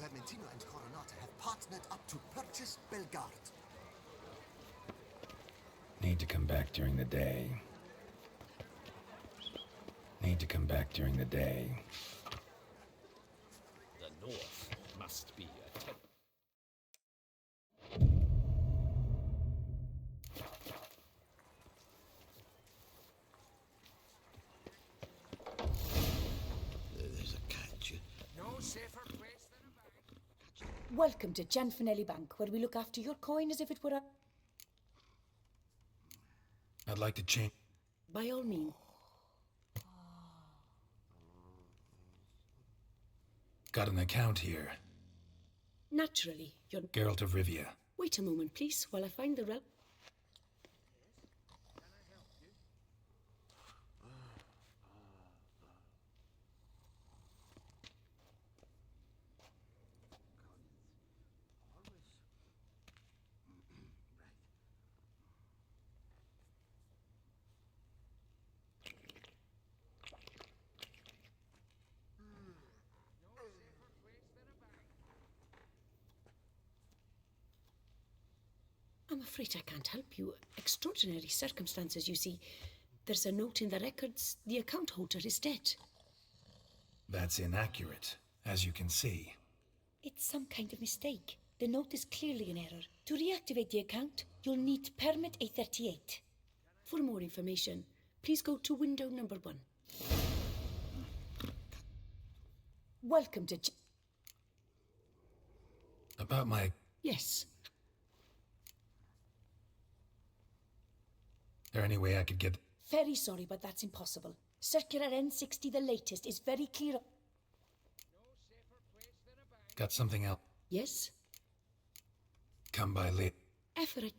Vermentino and Coronata have partnered up to purchase Belgard. Need to come back during the day. Need to come back during the day. The North must be a There's a catch. No safer place than a bank. Welcome to Gianfinelli Bank, where we look after your coin as if it were a... I'd like to change. By all means. Got an account here. Naturally, you're... Geralt of Rivia. Wait a moment, please, while I find the I'm afraid I can't help you. Extraordinary circumstances, you see. There's a note in the records. The account holder is dead. That's inaccurate, as you can see. It's some kind of mistake. The note is clearly an error. To reactivate the account, you'll need permit A38. For more information, please go to window number 1. Welcome to... About my... Yes. There any way I could get... Very sorry, but that's impossible. Circular N60, the latest, is very clear... Got something else? Yes? Come by late. Effort.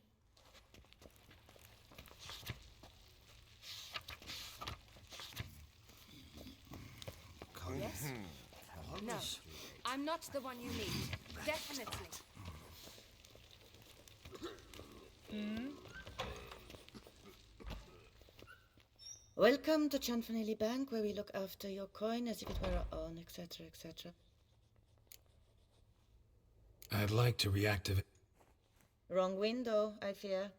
Yes? No, I'm not the one you need. Definitely. Welcome to Gianfinelli Bank, where we look after your coin as if it were our own, etc., etc. I'd like to reactivate... Wrong window, I fear.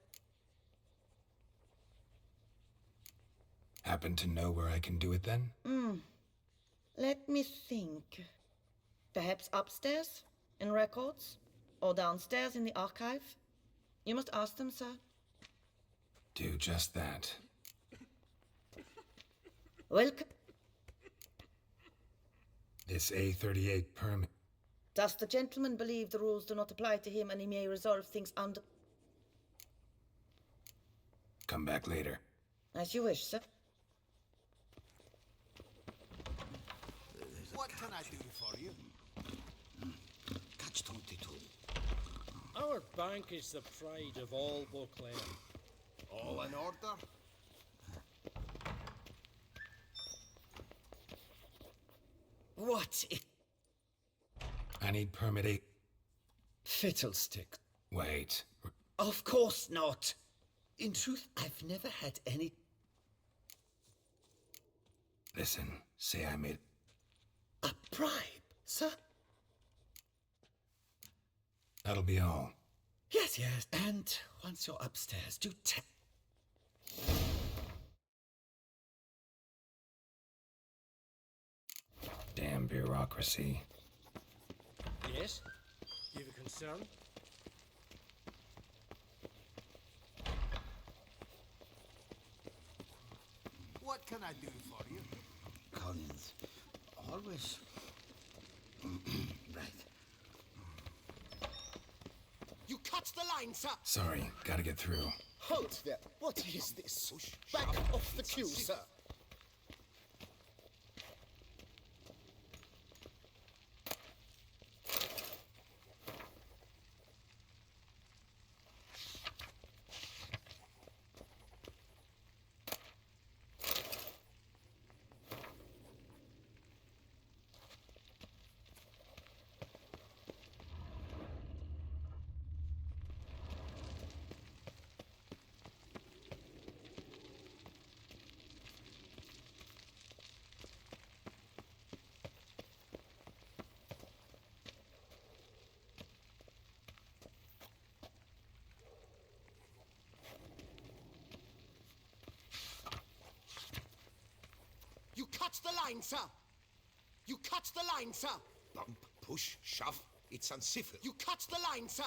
Happen to know where I can do it then? Let me think. Perhaps upstairs, in records? Or downstairs in the archive? You must ask them, sir. Do just that. Welcome. This A38 permit... Does the gentleman believe the rules do not apply to him and he may resolve things under... Come back later. As you wish, sir. What can I do for you? Catch 22. Our bank is the pride of all Beauclair. All in order? What? I need permit 8... Fiddlestick. Wait. Of course not. In truth, I've never had any... Listen, say I made... A bribe, sir? That'll be all. Yes, yes. And once you're upstairs, do tell... Damn bureaucracy. Yes? You have a concern? What can I do for you? Collins, always. Right. You cut the line, sir! Sorry, gotta get through. Halt there. What is this? Back off the queue, sir. cut the line, sir! You cut the line, sir! Bump, push, shove. It's uncivil. You cut the line, sir!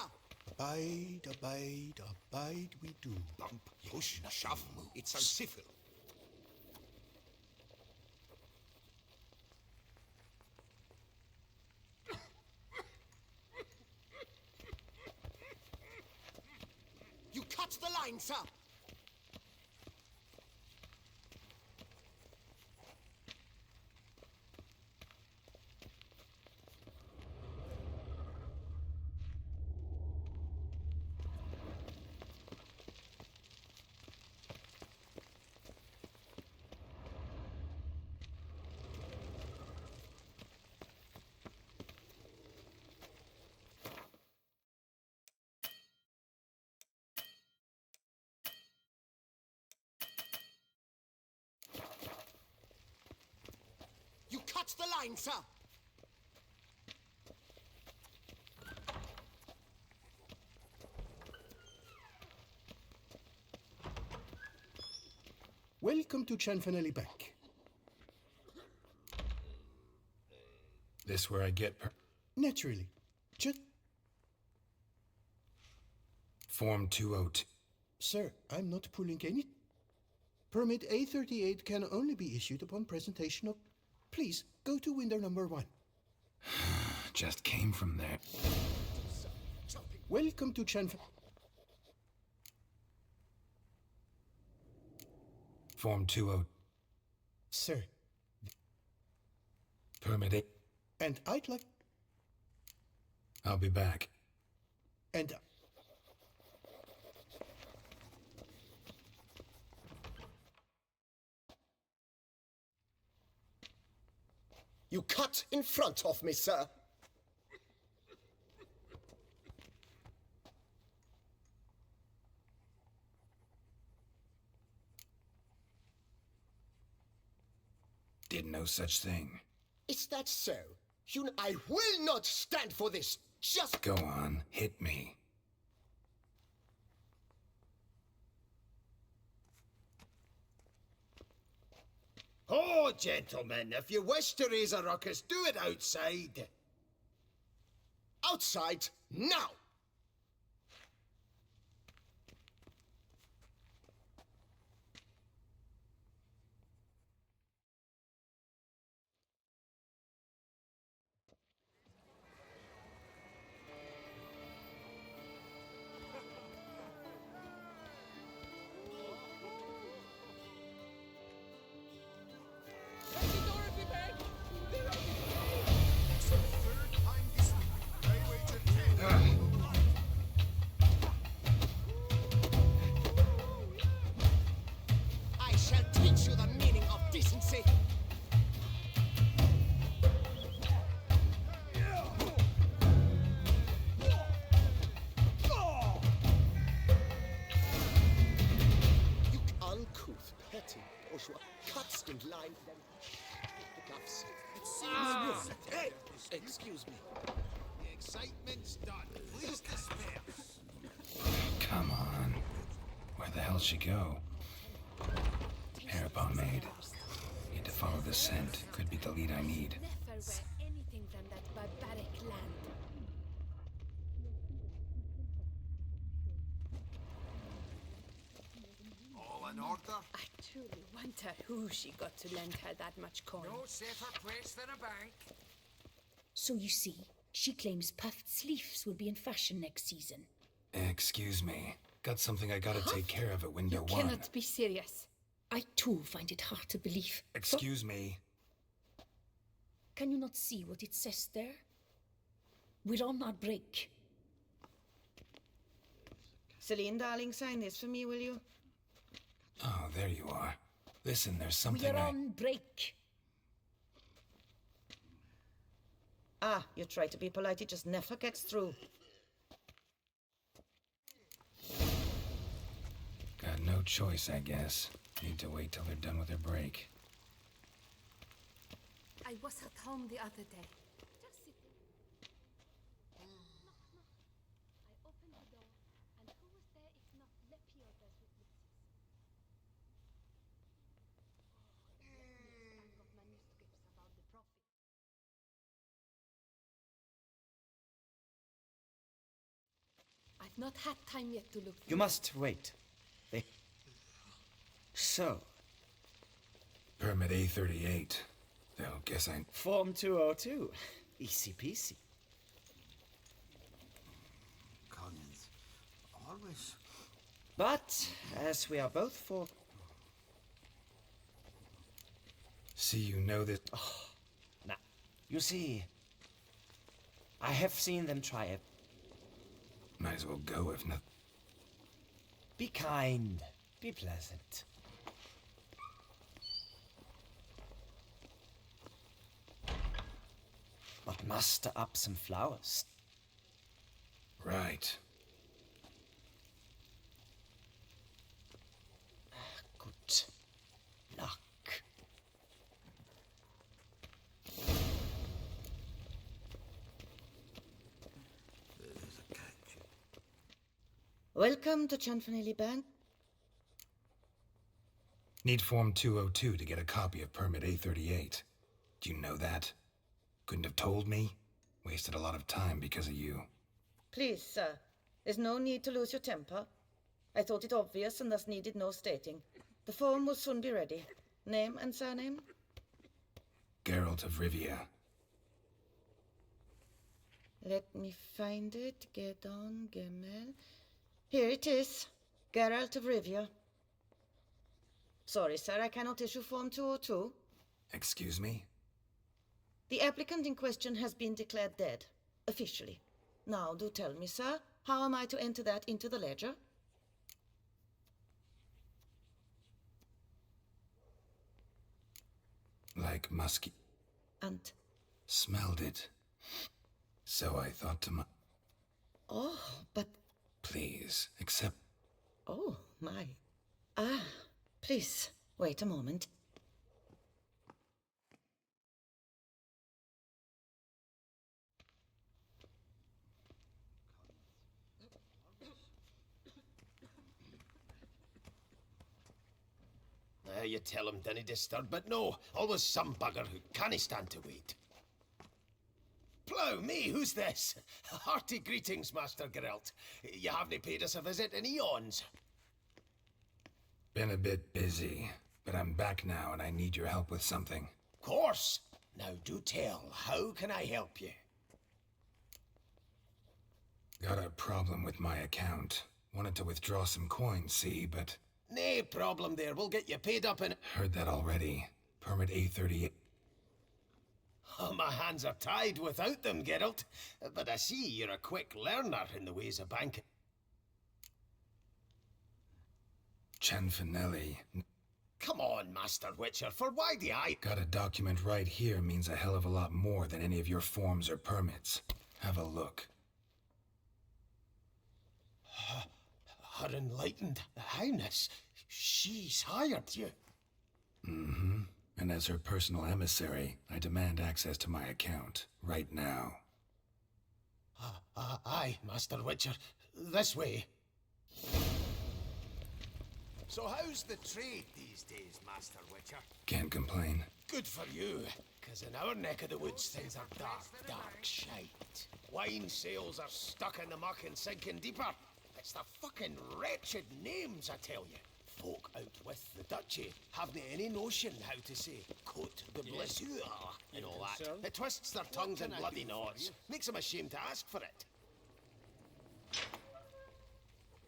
Abide, abide, abide we do. Bump, push, shove. It's uncivil. You cut the line, sir! You cut the line, sir! Welcome to Chanfanelli Bank. This where I get Naturally. Just... Form 202. Sir, I'm not pulling any... Permit A38 can only be issued upon presentation of... Please, go to window number 1. Just came from there. Welcome to Chanf... Form 20. Sir, Permit it. and I'd like... I'll be back. And... You cut in front of me, sir. Did no such thing. Is that so? I will not stand for this. Just Go on, hit me. Oh, gentlemen, if you wish to raise a ruckus, do it outside. Outside, now! I shall teach you the meaning of decency. You uncouth, petty bourgeois. Cuts in line, then the gloves. Hey, excuse me. The excitement's done. Please disperse. Come on. Where the hell'd she go? Hair pomade. Need to follow the scent. Could be the lead I need. Never wear anything from that barbaric land. All in order? I truly wonder who she got to lend her that much coin. No safer place than a bank. So you see, she claims puffed sleeves will be in fashion next season. Excuse me. Got something I gotta take care of at window 1. Cannot be serious. I too find it hard to believe. Excuse me. Can you not see what it says there? We're on our break. Celine, darling, sign this for me, will you? Oh, there you are. Listen, there's We something are on break. Ah, you try to be polite, it just never gets through. Got no choice, I guess. Need to wait till they're done with their break. I was at home the other day. Just sitting. Knock, knock. I opened the door, and who was there if not Le Piotrs with Mrs. Not had time yet to look. You must wait. So, Permit A38. Though, guess I... Form 202. Easy peasy. Collins, always. But, as we are both for... See, you know this... Now, you see, I have seen them try it. Might as well go if not... Be kind. Be pleasant. But muster up some flowers. Right. Good luck. Welcome to Chanfanelli Bank. Need Form 202 to get a copy of Permit A38. Do you know that? Couldn't have told me? Wasted a lot of time because of you. Please, sir. There's no need to lose your temper. I thought it obvious and thus needed no stating. The form will soon be ready. Name and surname? Geralt of Rivia. Let me find it. Gedon, Gemel. Here it is. Geralt of Rivia. Sorry, sir, I cannot issue Form 202. Excuse me? The applicant in question has been declared dead, officially. Now, do tell me, sir, how am I to enter that into the ledger? Like musky... And... Smelled it. So I thought to my... Oh, but... Please, accept... Oh, my. Ah, please, wait a moment. You tell him dinna disturb, but no, always some bugger who can't stand to wait. Plough me, who's this? Hearty greetings, Master Geralt. You haven't paid us a visit in eons. Been a bit busy, but I'm back now and I need your help with something. Course. Now do tell, how can I help you? Got a problem with my account. Wanted to withdraw some coins, see, but... Nae problem there, we'll get you paid up in... Heard that already. Permit A38... Oh, my hands are tied without them, Geralt. But I see you're a quick learner in the ways of banking. Chanfanelli. Come on, Master Witcher, for why do I... Got a document right here means a hell of a lot more than any of your forms or permits. Have a look. Her enlightened highness, she's hired you. Mm-hmm. And as her personal emissary, I demand access to my account, right now. Aye, Master Witcher. This way. So how's the trade these days, Master Witcher? Can't complain. Good for you, because in our neck of the woods things are dark, dark shite. Wine sales are stuck in the muck and sinking deeper. It's the fucking wretched names, I tell you. Folk out with the duchy haven't any notion how to say cote de blessure and all that. It twists their tongues in bloody knots. Makes them ashamed to ask for it.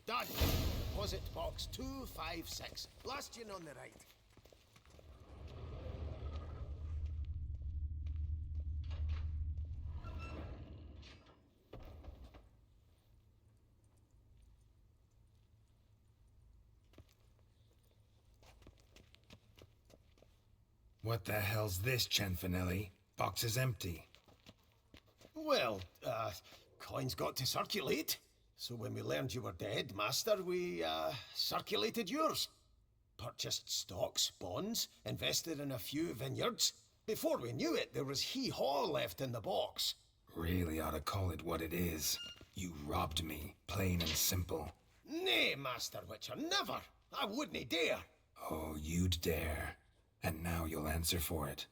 Done. Deposit box 256. Last in on the right. What the hell's this, Chanfanelli? Box is empty. Well, coins got to circulate. So when we learned you were dead, Master, we, circulated yours. Purchased stocks, bonds, invested in a few vineyards. Before we knew it, there was hee-haw left in the box. Really ought to call it what it is. You robbed me, plain and simple. Nay, Master Witcher, never. I wouldn't dare. Oh, you'd dare. And now you'll answer for it.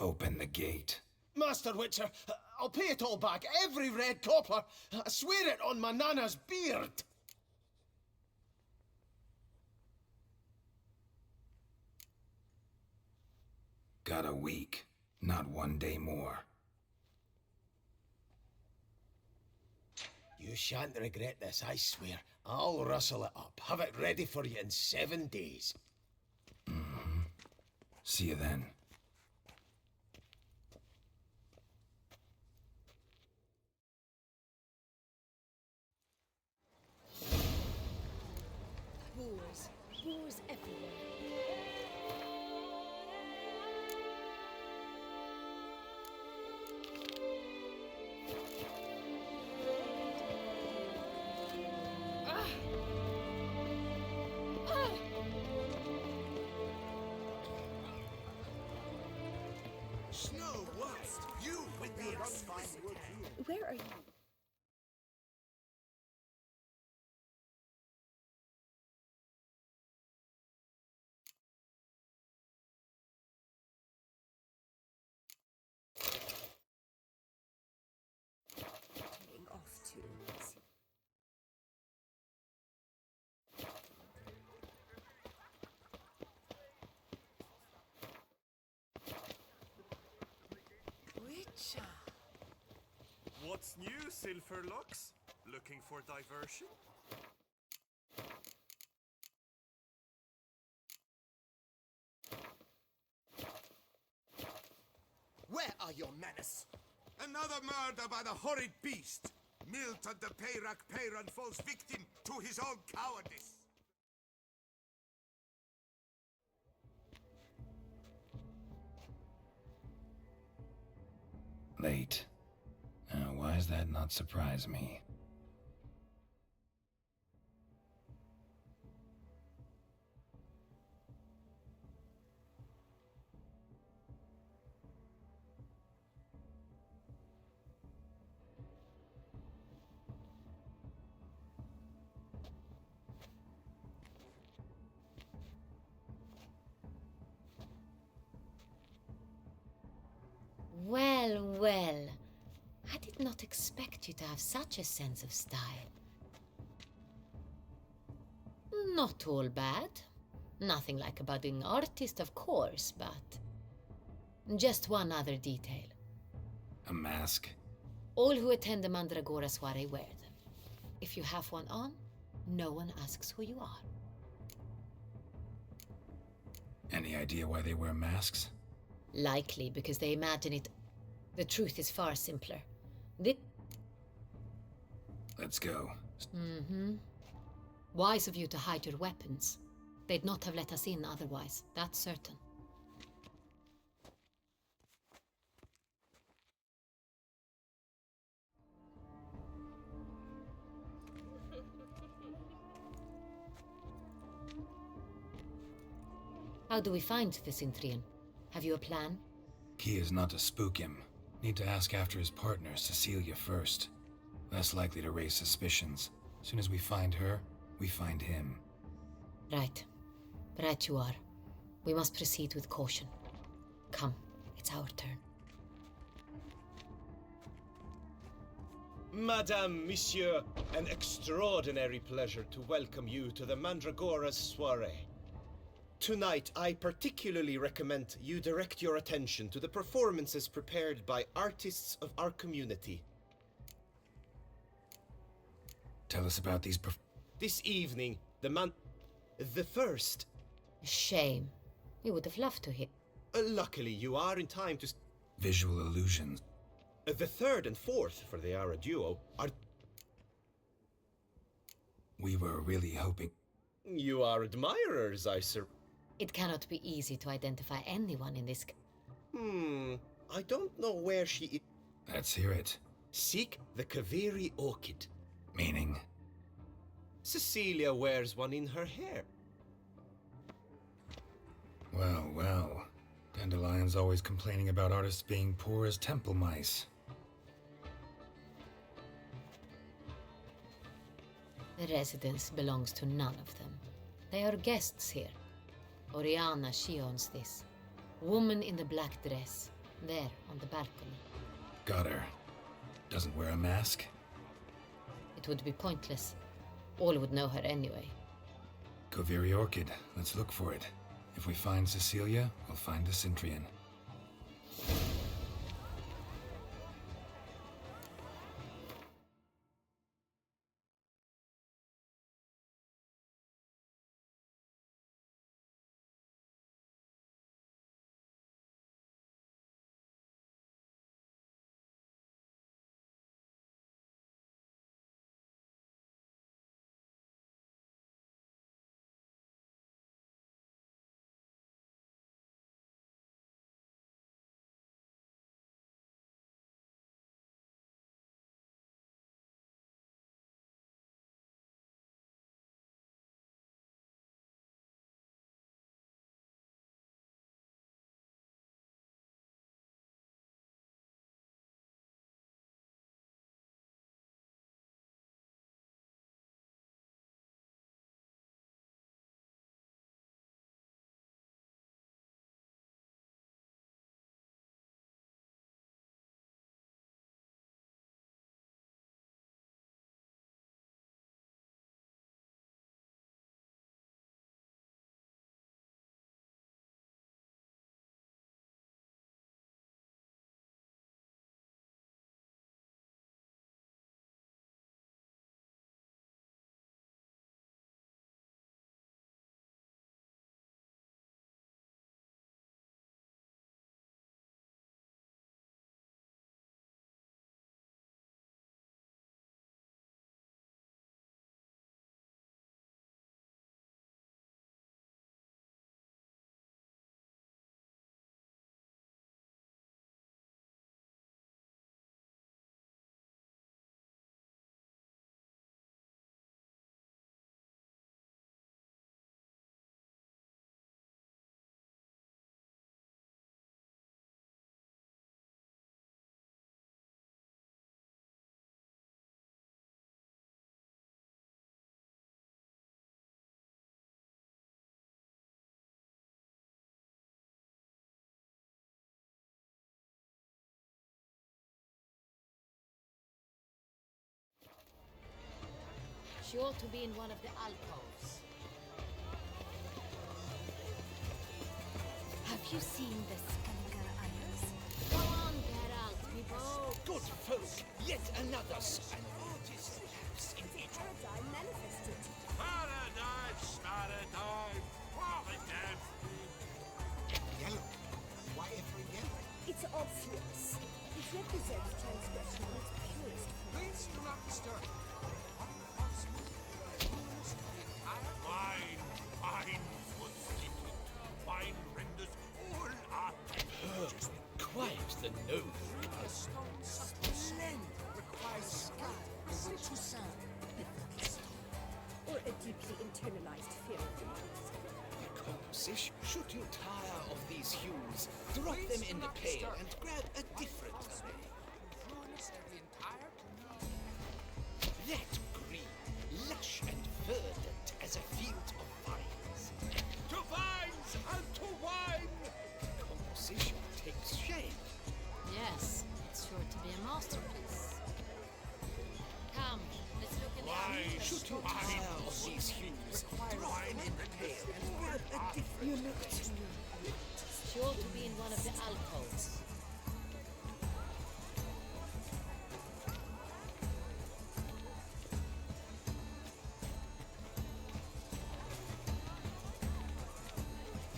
Open the gate. Master Witcher, I'll pay it all back, every red copper. I swear it on my nana's beard. Got a week, not 1 day more. You shan't regret this, I swear. I'll rustle it up, have it ready for you in 7 days. See you then. Boars everywhere. Snow White, you with the explicit. Where are you? Off to. Witcher. What's new, Silverlocks? Looking for diversion? Where are your manners? Another murder by the horrid beast. Milton the Peyrak Peyran falls victim to his own cowardice. Late. Why does that not surprise me? Well, well. I did not expect you to have such a sense of style. Not all bad. Nothing like a budding artist, of course, but... just one other detail. A mask? All who attend the Mandragora soiree wear them. If you have one on, no one asks who you are. Any idea why they wear masks? Likely because they imagine it. The truth is far simpler. Let's go. Wise of you to hide your weapons. They'd not have let us in otherwise, that's certain. How do we find the Synthrian? Have you a plan? Key is not to spook him. Need to ask after his partner, Cecilia, first. Less likely to raise suspicions. Soon as we find her, we find him. Right. Right you are. We must proceed with caution. Come, it's our turn. Madame, Monsieur, an extraordinary pleasure to welcome you to the Mandragora's soiree. Tonight, I particularly recommend you direct your attention to the performances prepared by artists of our community. Tell us about these This evening, the first. Shame. We would have loved to hear. Luckily, you are in time to... visual illusions. The third and fourth, for they are a duo, are... We were really hoping... You are admirers, I sir... It cannot be easy to identify anyone in this... I don't know where she is. Let's hear it. Seek the Kaveri orchid. Meaning? Cecilia wears one in her hair. Well, well. Dandelion's always complaining about artists being poor as temple mice. The residence belongs to none of them. They are guests here. Oriana, she owns this. Woman in the black dress. There, on the balcony. Got her. Doesn't wear a mask? It would be pointless. All would know her anyway. Koviri Orchid. Let's look for it. If we find Cecilia, we'll find the Centrian. She ought to be in one of the alcoves. Have you seen the Skunker Isles? Come on, get out, people! Good folk, yet another sign of artist lives in each Paradigm manifested. Paradise, paradise, paradise. Yellow. Why every yellow? It's obvious. It represents transgression in its purest form. Please do not disturb. Wine, wine, foot-steeping. Wine renders all art. quiet the nose. Splendid. Requires skill over to sound. Or a deeply internalized fear of the mask. Composition. Should you tire of these hues, drop them in the pail and grab a different array. That green, lush and verdant as a field of vines. To vines and to wine! Composition takes shape. Yes, it's sure to be a masterpiece. Come, let's look in the Wine, Should you tire of these hues, drop them in the pail and grab a different array. She ought to be in one of the alcoves.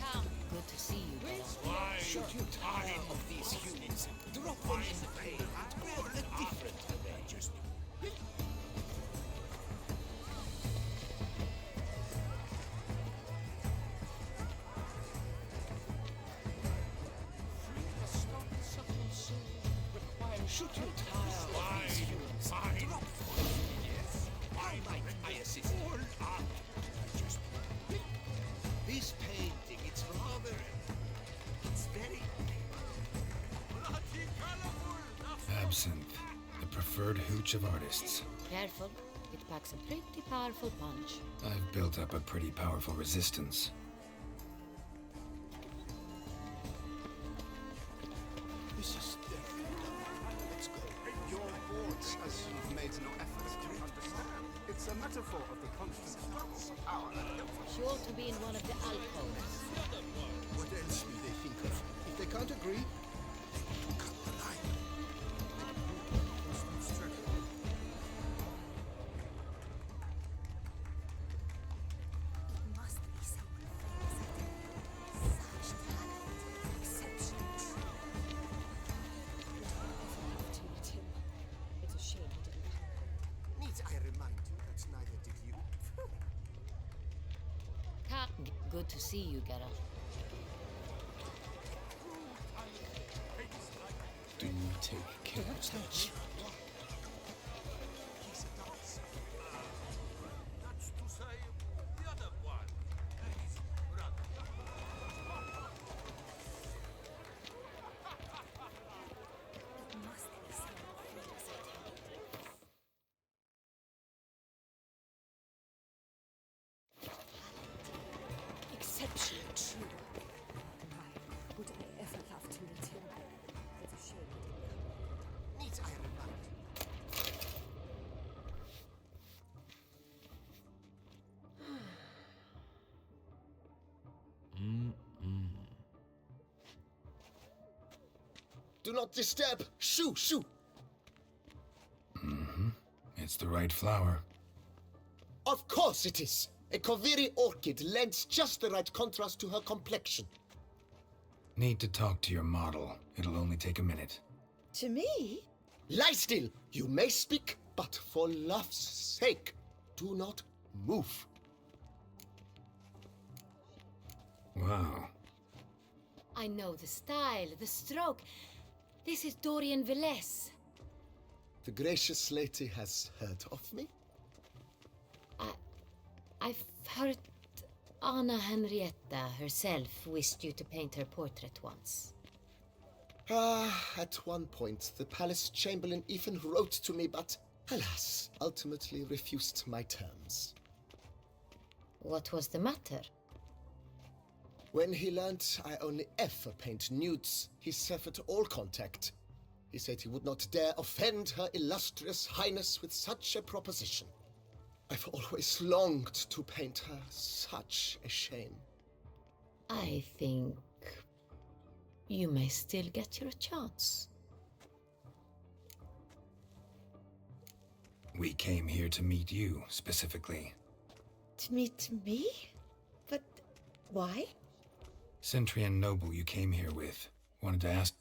Come, good to see you, Bella. Should you tire of these hues, drop them in the pail and grab a different array. Should you tire of these hues, drop them. Yes, I might assist. This painting, it's rather... It's very... Bloody colorful! Absinthe, the preferred hooch of artists. Careful, it packs a pretty powerful punch. I've built up a pretty powerful resistance. This is different. Let's go. Your board. as you've made no effort to understand. It's a metaphor of the constant struggle for power and influence. She ought to be in one of the alcoves. What else will they think of? If they can't agree, cut the line. Constant struggle. It must be someone famous. Such talent. Exceptional. To meet him. It's a shame he didn't come. Need I remind you that neither did you? Good to see you, Geralt. Do take care of that. That's to say, the other one. His brother. It must be someone famous, I tell you. Exceptionally true. Why would I ever love to meet him? It's a shame he didn't come. Need I remind you? Do not disturb! Shoo! Shoo! It's the right flower. Of course it is! A Koviri orchid lends just the right contrast to her complexion. Need to talk to your model. It'll only take a minute. To me? Lie still! You may speak, but for love's sake, do not move. Wow. I know the style, the stroke. This is Dorian Velez. The gracious lady has heard of me? I've heard Anna Henrietta herself wished you to paint her portrait once. At one point, the palace chamberlain even wrote to me, but alas, ultimately refused my terms. What was the matter? When he learned I only ever paint nudes, he severed all contact. He said he would not dare offend her illustrious highness with such a proposition. I've always longed to paint her. Such a shame. I think you may still get your chance. We came here to meet you, specifically. To meet me? But why? Centrian noble you came here with. Wanted to ask...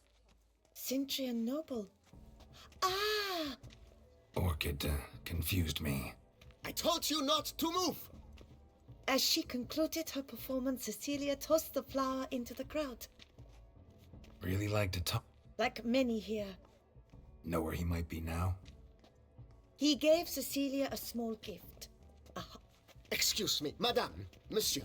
Cintrian Noble. Ah! Orchid confused me. I told you not to move! As she concluded her performance, Cecilia tossed the flower into the crowd. Really like to talk... Like many here. Know where he might be now? He gave Cecilia a small gift. Excuse me, madame, monsieur.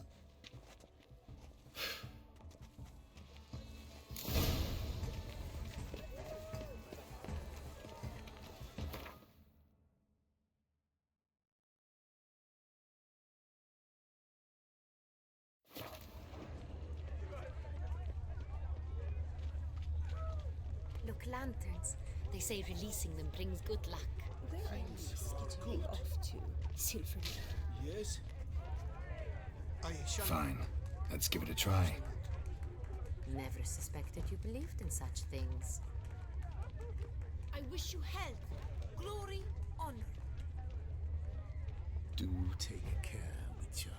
Look, lanterns. They say releasing them brings good luck. Where are you skittering off to, Silverman? Yes? I shall... Fine. Let's give it a try. Never suspected you believed in such things. I wish you health, glory, honor. Do take care, Witcher.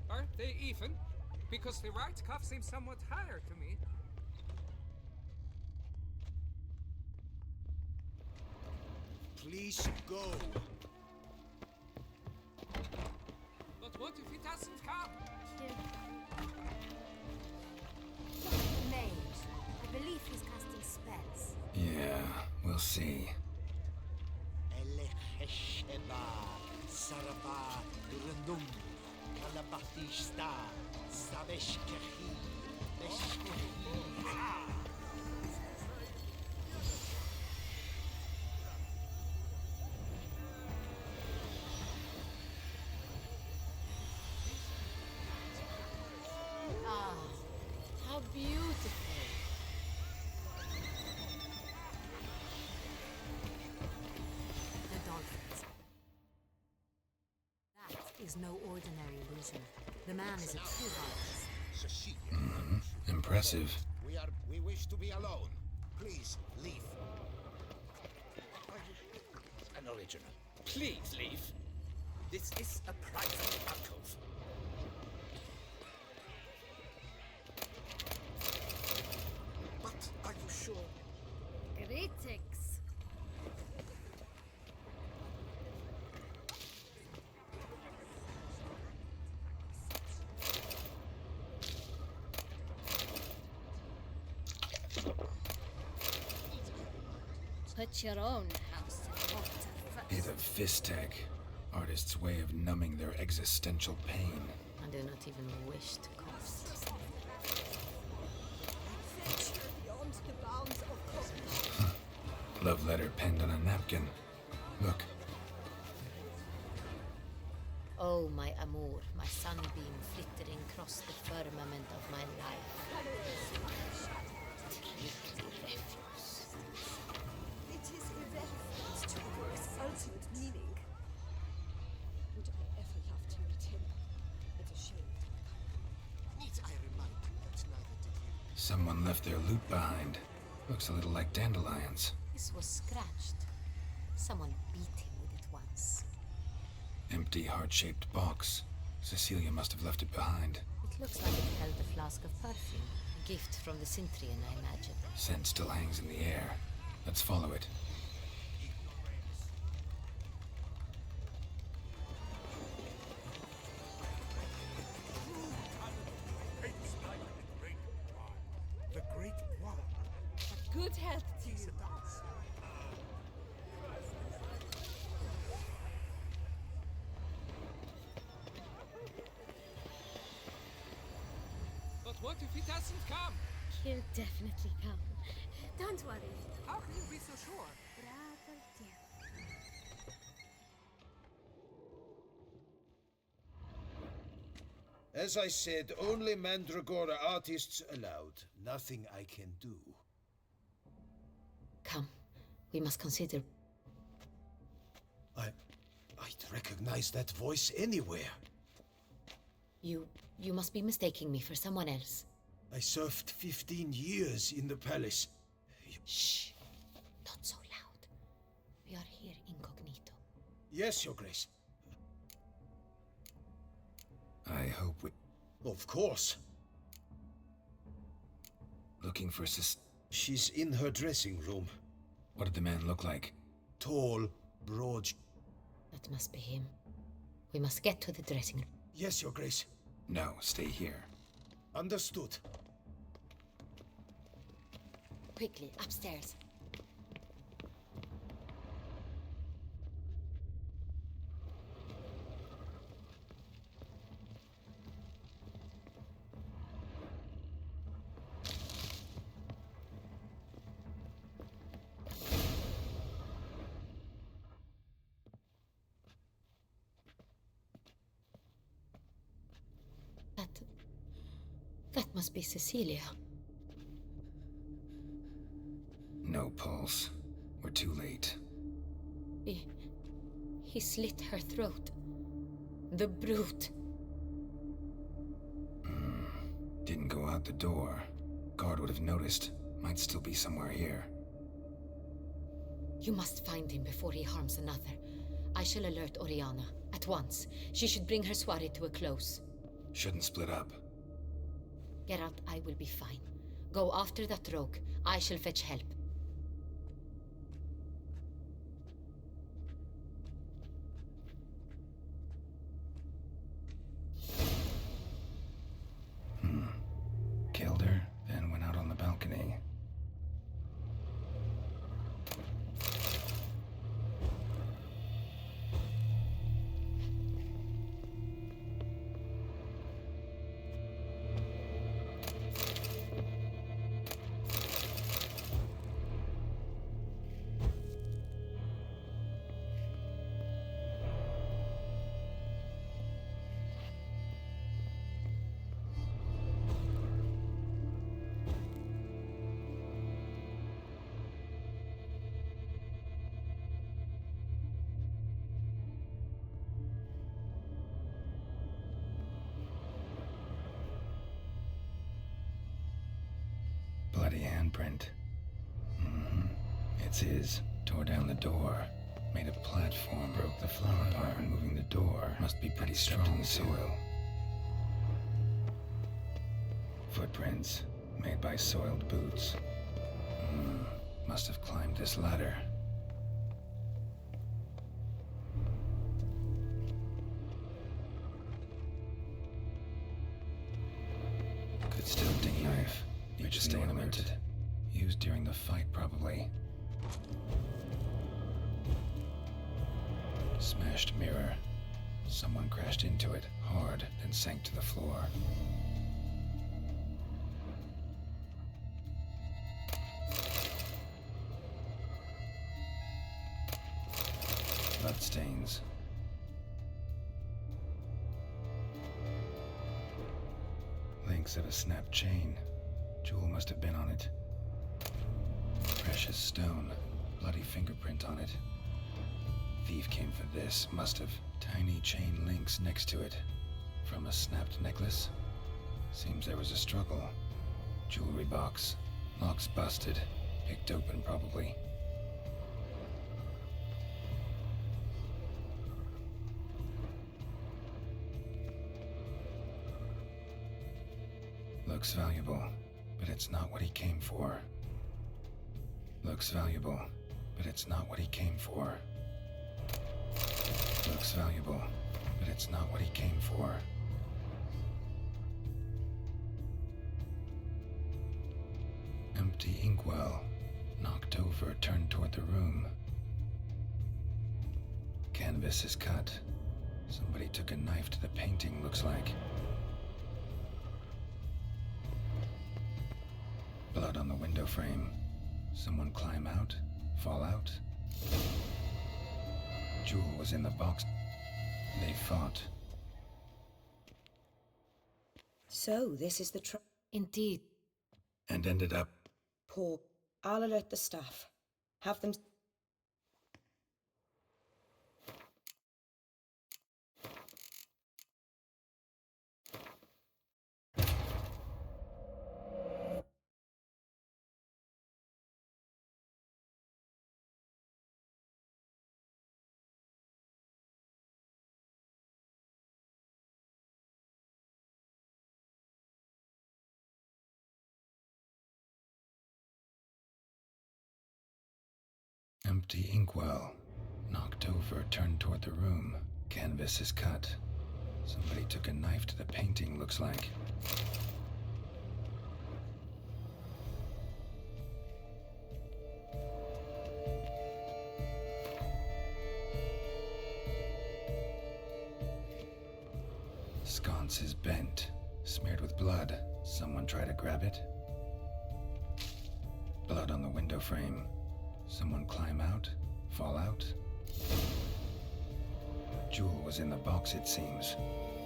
Aren't they even? Because the right cuff seems somewhat higher to me. Please go. But what if he doesn't come? Look at the mage. I believe he's casting spells. Yeah, we'll see. Elechesheba, Saraba, Durandum, Kalabatista, Sabeshkehi, Beshkehi. Ah, how beautiful. no ordinary loser. The man is a true artist. Mm-hmm. Impressive. We wish to be alone. Please, leave. An original. Please leave. This is a private alcove. But are you sure? Greetings. Put your own house in order first. Be the Vistag, artist's way of numbing their existential pain. I do not even wish to cost. Beyond the bounds of cognition. Love letter penned on a napkin. Look. Oh, my amour, my sunbeam flittering across the firmament of my life. Tricky refuse. It is irreverent to its ultimate meaning. Would I ever love to meet him? It's a shame. Need I remind you that neither did you? Someone left their loot behind. Looks a little like dandelions. This was scratched. Someone beat him with it once. Empty, heart-shaped box. Cecilia must have left it behind. It looks like it held a flask of perfume. A gift from the Cintrian, I imagine. Scent still hangs in the air. Let's follow it. The Great Wall. Good health to you. But what if he doesn't come? He'll definitely come. Don't worry. How can you be so sure? Brother dear. As I said, only Mandragora artists allowed. Nothing I can do. Come, we must consider. I'd recognize that voice anywhere. You must be mistaking me for someone else. I served 15 years in the palace. Shh! Not so loud. We are here incognito. Yes, Your Grace. I hope we... Of course. Looking for She's in her dressing room. What did the man look like? Tall, broad... That must be him. We must get to the dressing room. Yes, Your Grace. No, stay here. Understood. Quickly, upstairs. That must be Cecilia. No pulse. We're too late. He slit her throat. The brute. Didn't go out the door. Guard would have noticed. Might still be somewhere here. You must find him before he harms another. I shall alert Oriana. At once. She should bring her soirée to a close. Shouldn't split up. Geralt, I will be fine. Go after that rogue. I shall fetch help. Killed her, then went out on the balcony. handprint. It's his. Tore down the door. Made a platform. Broke the flower apart. Removing the door. Must be pretty strong in the soil. Footprints. Made by soiled boots. Must have climbed this ladder. Could still dig knife. Each ornamented. Used during the fight, probably. Smashed mirror. Someone crashed into it hard, then sank to the floor. Bloodstains. Links of a snapped chain. Jewel must have been on it. Precious stone. Bloody fingerprint on it. Thief came for this. Must have. Tiny chain links next to it. From a snapped necklace? Seems there was a struggle. Jewelry box. Lock's busted. Picked open, probably. Looks valuable, but it's not what he came for. Looks valuable, but it's not what he came for. Looks valuable, but it's not what he came for. Empty inkwell. Knocked over, turned toward the room. Canvas is cut. Somebody took a knife to the painting, looks like. Blood on the window frame. Someone climb out? Fall out? Jewel was in the box. They fought. So, this is the Indeed. And ended up... Poor. I'll alert the staff. Have them... Empty inkwell. Knocked over, turned toward the room. Canvas is cut. Somebody took a knife to the painting, looks like. Sconce is bent. Smeared with blood. Someone try to grab it? Blood on the window frame. Someone climb out? Fall out? Jewel was in the box, it seems.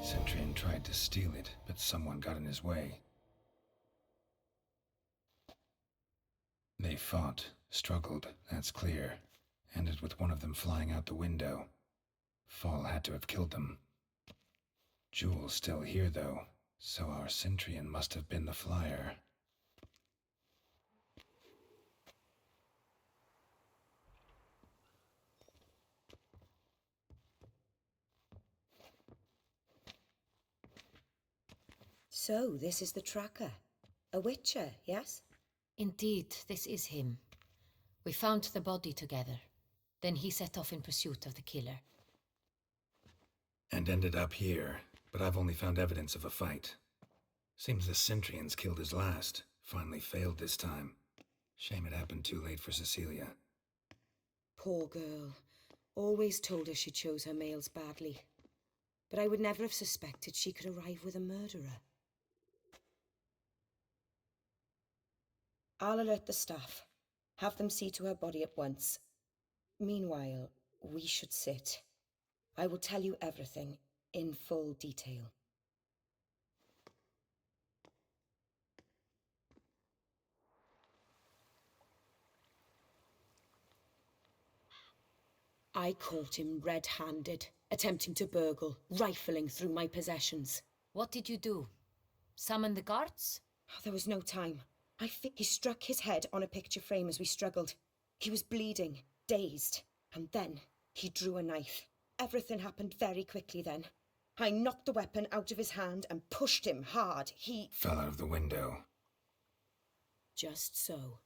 Centurion tried to steal it, but someone got in his way. They fought, struggled, that's clear. Ended with one of them flying out the window. Fall had to have killed them. Jewel's still here, though, so our Centurion must have been the flyer. So, this is the tracker. A witcher, yes? Indeed, this is him. We found the body together. Then he set off in pursuit of the killer. And ended up here, but I've only found evidence of a fight. Seems the Centurions killed his last. Finally failed this time. Shame it happened too late for Cecilia. Poor girl. Always told her she chose her males badly. But I would never have suspected she could arrive with a murderer. I'll alert the staff. Have them see to her body at once. Meanwhile, we should sit. I will tell you everything in full detail. I caught him red-handed, attempting to burgle, rifling through my possessions. What did you do? Summon the guards? There was no time. I think he struck his head on a picture frame as we struggled. He was bleeding, dazed, and then he drew a knife. Everything happened very quickly then. I knocked the weapon out of his hand and pushed him hard. He fell out of the window. Just so.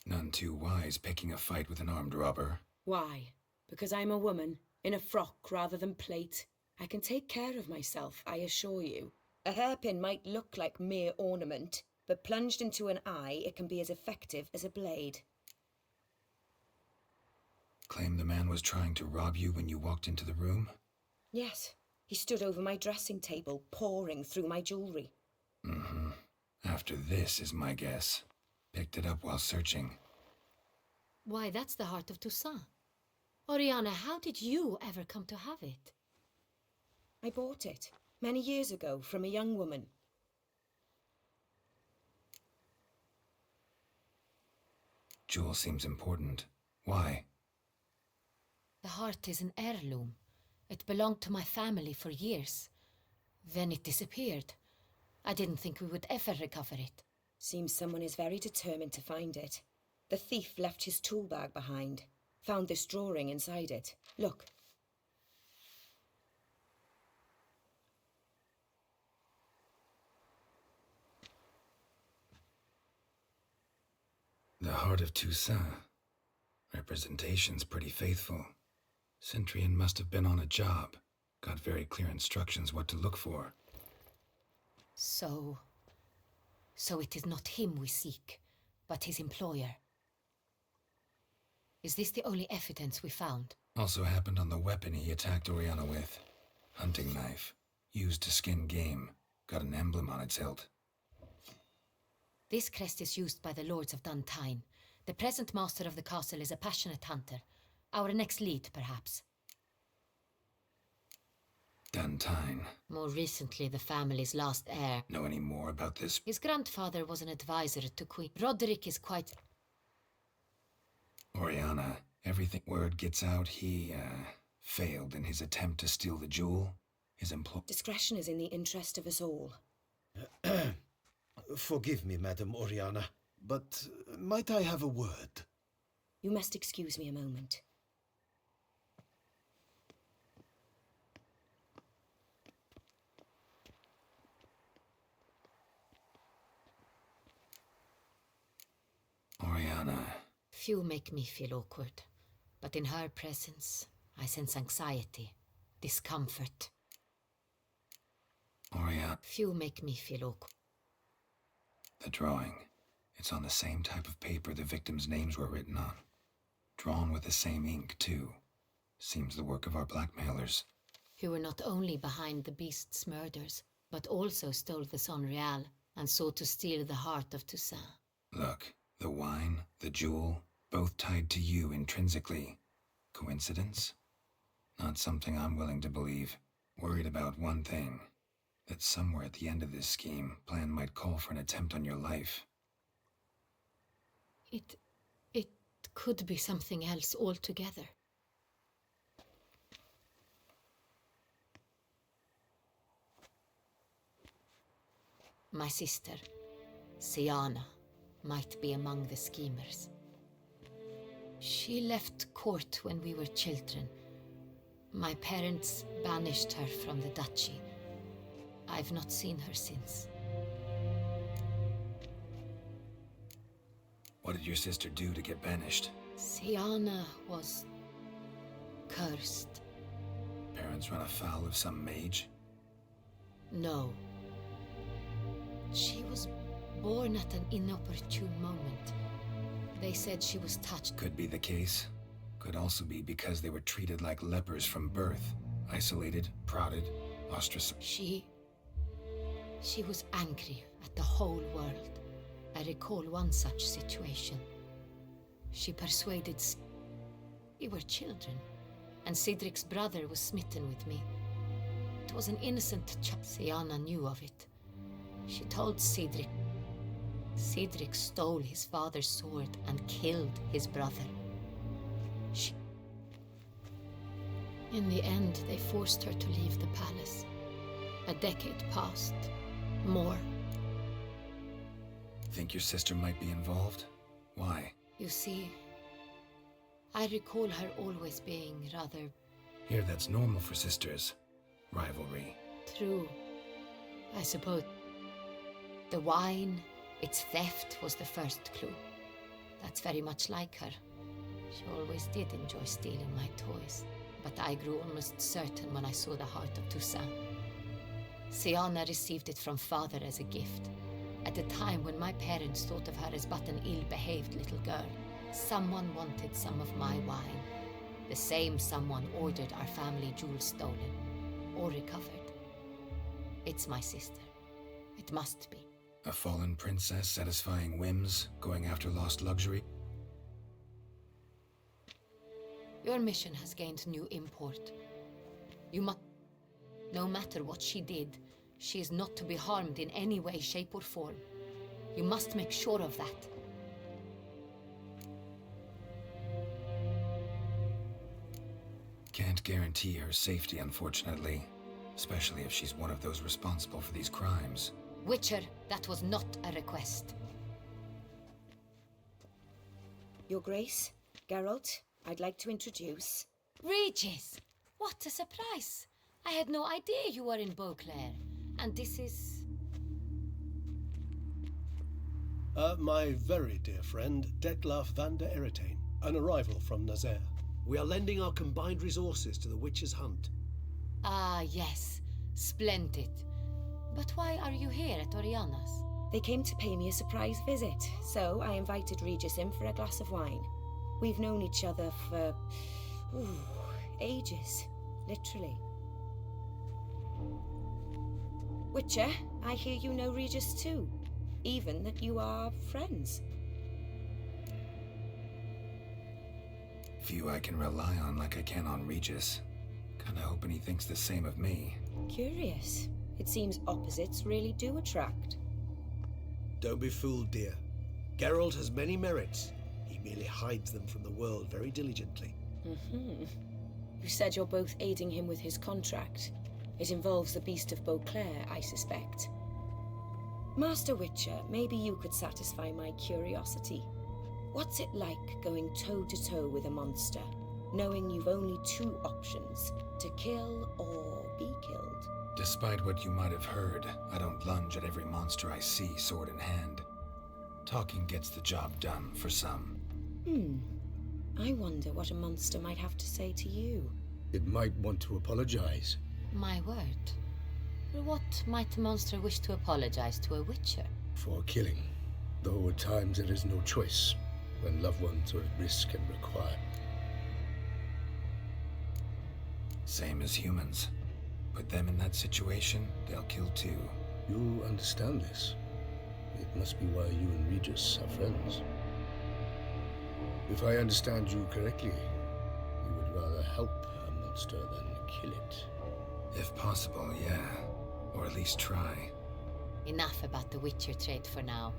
None too wise picking a fight with an armed robber. Why? Because I'm a woman, in a frock rather than plate. I can take care of myself, I assure you. A hairpin might look like mere ornament, but plunged into an eye, it can be as effective as a blade. Claim the man was trying to rob you when you walked into the room? Yes. He stood over my dressing table, pouring through my jewelry. Mm-hmm. After this is my guess. Picked it up while searching. Why, that's the heart of Toussaint. Oriana, how did you ever come to have it? I bought it, many years ago, from a young woman. Jewel seems important. Why? The heart is an heirloom. It belonged to my family for years. Then it disappeared. I didn't think we would ever recover it. Seems someone is very determined to find it. The thief left his tool bag behind. Found this drawing inside it. Look. The heart of Toussaint. Representation's pretty faithful. Centurion must have been on a job. Got very clear instructions what to look for. So it is not him we seek, but his employer. Is this the only evidence we found? Also happened on the weapon he attacked Oriana with. Hunting knife. Used to skin game. Got an emblem on its hilt. This crest is used by the Lords of Duntine. The present master of the castle is a passionate hunter. Our next lead, perhaps. Duntine. More recently, the family's last heir. Know any more about this? His grandfather was an advisor to Queen. Roderick is quite... Oriana. Everything word gets out, he, failed in his attempt to steal the jewel. His Discretion is in the interest of us all. Forgive me, Madam Oriana, but might I have a word? You must excuse me a moment. Oriana. Few make me feel awkward, but in her presence, I sense anxiety, discomfort. Oriana. Few make me feel awkward. The drawing. It's on the same type of paper the victims' names were written on. Drawn with the same ink, too. Seems the work of our blackmailers. Who were not only behind the beast's murders, but also stole the Son Real and sought to steal the heart of Toussaint. Look, the wine, the jewel, both tied to you intrinsically. Coincidence? Not something I'm willing to believe. Worried about one thing. That somewhere at the end of this scheme, plan might call for an attempt on your life. It could be something else altogether. My sister, Siana, might be among the schemers. She left court when we were children. My parents banished her from the duchy. I've not seen her since. What did your sister do to get banished? Siana was cursed. Parents run afoul of some mage? No. She was born at an inopportune moment. They said she was touched. Could be the case. Could also be because they were treated like lepers from birth. Isolated, prodded, ostracized. She was angry at the whole world. I recall one such situation. She persuaded... We were children, and Cedric's brother was smitten with me. It was an innocent child. Siana knew of it. She told Cedric. Cedric stole his father's sword and killed his brother. In the end, they forced her to leave the palace. A decade passed. More. Think your sister might be involved? Why? You see, I recall her always being rather... Here, that's normal for sisters. Rivalry. True. I suppose. The wine, its theft, was the first clue. That's very much like her. She always did enjoy stealing my toys. But I grew almost certain when I saw the heart of Toussaint. Siana received it from father as a gift. At a time when my parents thought of her as but an ill-behaved little girl. Someone wanted some of my wine. The same someone ordered our family jewels stolen. Or recovered. It's my sister. It must be. A fallen princess satisfying whims, going after lost luxury? Your mission has gained new import. You must... No matter what she did, she is not to be harmed in any way, shape, or form. You must make sure of that. Can't guarantee her safety, unfortunately. Especially if she's one of those responsible for these crimes. Witcher, that was not a request. Your Grace, Geralt, I'd like to introduce... Regis! What a surprise! I had no idea you were in Beauclair. And this is... My very dear friend, Detlaf van der Eretain, an arrival from Nazaire. We are lending our combined resources to the Witcher's hunt. Ah, yes. Splendid. But why are you here at Oriana's? They came to pay me a surprise visit, so I invited Regis in for a glass of wine. We've known each other for... ages. Literally. Witcher, I hear you know Regis too. Even that you are friends. Few I can rely on like I can on Regis. Kinda hoping he thinks the same of me. Curious. It seems opposites really do attract. Don't be fooled, dear. Geralt has many merits. He merely hides them from the world very diligently. You said you're both aiding him with his contract. It involves the Beast of Beauclair, I suspect. Master Witcher, maybe you could satisfy my curiosity. What's it like going toe-to-toe with a monster, knowing you've only two options, to kill or be killed? Despite what you might have heard, I don't lunge at every monster I see sword in hand. Talking gets the job done for some. I wonder what a monster might have to say to you. It might want to apologize. My word. What might a monster wish to apologize to a Witcher? For killing. Though at times there is no choice, when loved ones are at risk and require. Same as humans. Put them in that situation, they'll kill too. You understand this. It must be why you and Regis are friends. If I understand you correctly, you would rather help a monster than kill it. If possible, yeah. Or at least try. Enough about the Witcher trade for now.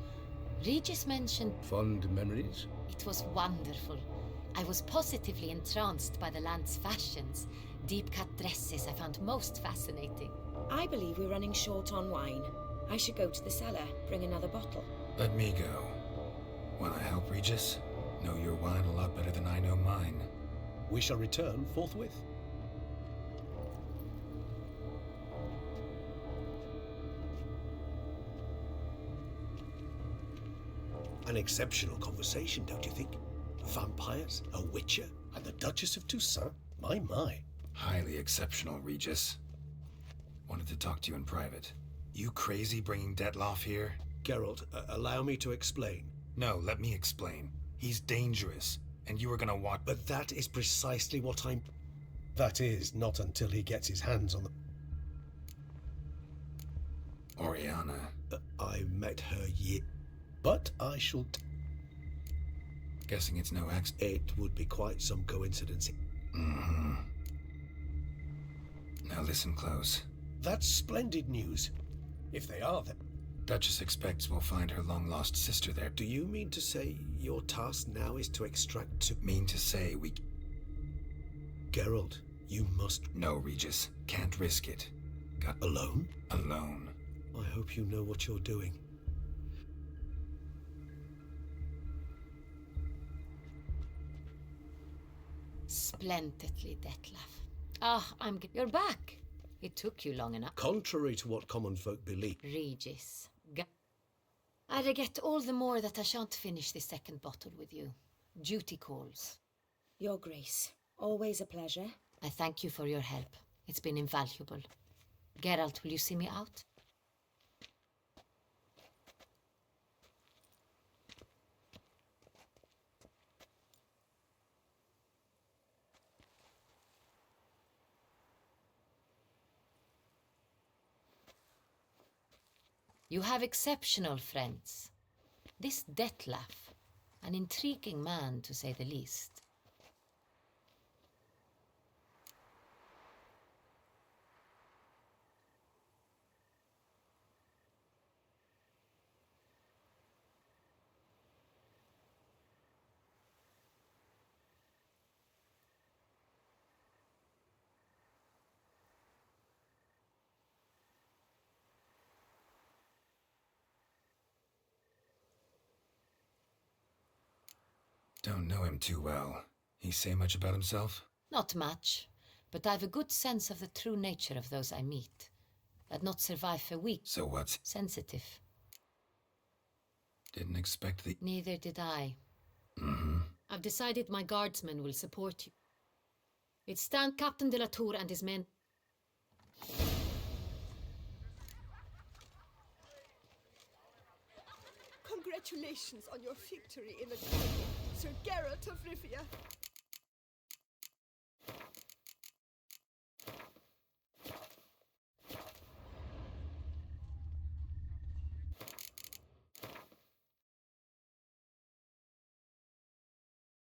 Regis mentioned... Fond memories? It was wonderful. I was positively entranced by the land's fashions. Deep-cut dresses I found most fascinating. I believe we're running short on wine. I should go to the cellar, bring another bottle. Let me go. Wanna help, Regis? Know your wine a lot better than I know mine. We shall return forthwith. An exceptional conversation, don't you think? Vampires, a witcher, and the Duchess of Toussaint? My. Highly exceptional, Regis. Wanted to talk to you in private. You crazy bringing Detlaf here? Geralt, allow me to explain. No, let me explain. He's dangerous, and you were gonna watch... But that is precisely what I'm... That is, not until he gets his hands on the... Oriana. I met her But I shall... Guessing it's no accident. It would be quite some coincidence. Now listen close. That's splendid news. If they are, then... Duchess expects we'll find her long-lost sister there. Do you mean to say your task now is to extract... Mean to say we... Geralt, you must... No, Regis. Can't risk it. Alone? Alone. I hope you know what you're doing. Splendidly, Detlef. Ah, you're back. It took you long enough. Contrary to what common folk believe. Regis. I regret all the more that I shan't finish the second bottle with you. Duty calls. Your Grace. Always a pleasure. I thank you for your help. It's been invaluable. Geralt, will you see me out? You have exceptional friends. This Detlef, an intriguing man to say the least. Don't know him too well. He say much about himself? Not much, but I've a good sense of the true nature of those I meet. I'd not survive for weeks. So what? Sensitive. Didn't expect the... Neither did I. Mm-hmm. I've decided my guardsmen will support you. It's stand Captain de la Tour and his men. Congratulations on your victory in the battle, Sir Geralt of Rivia.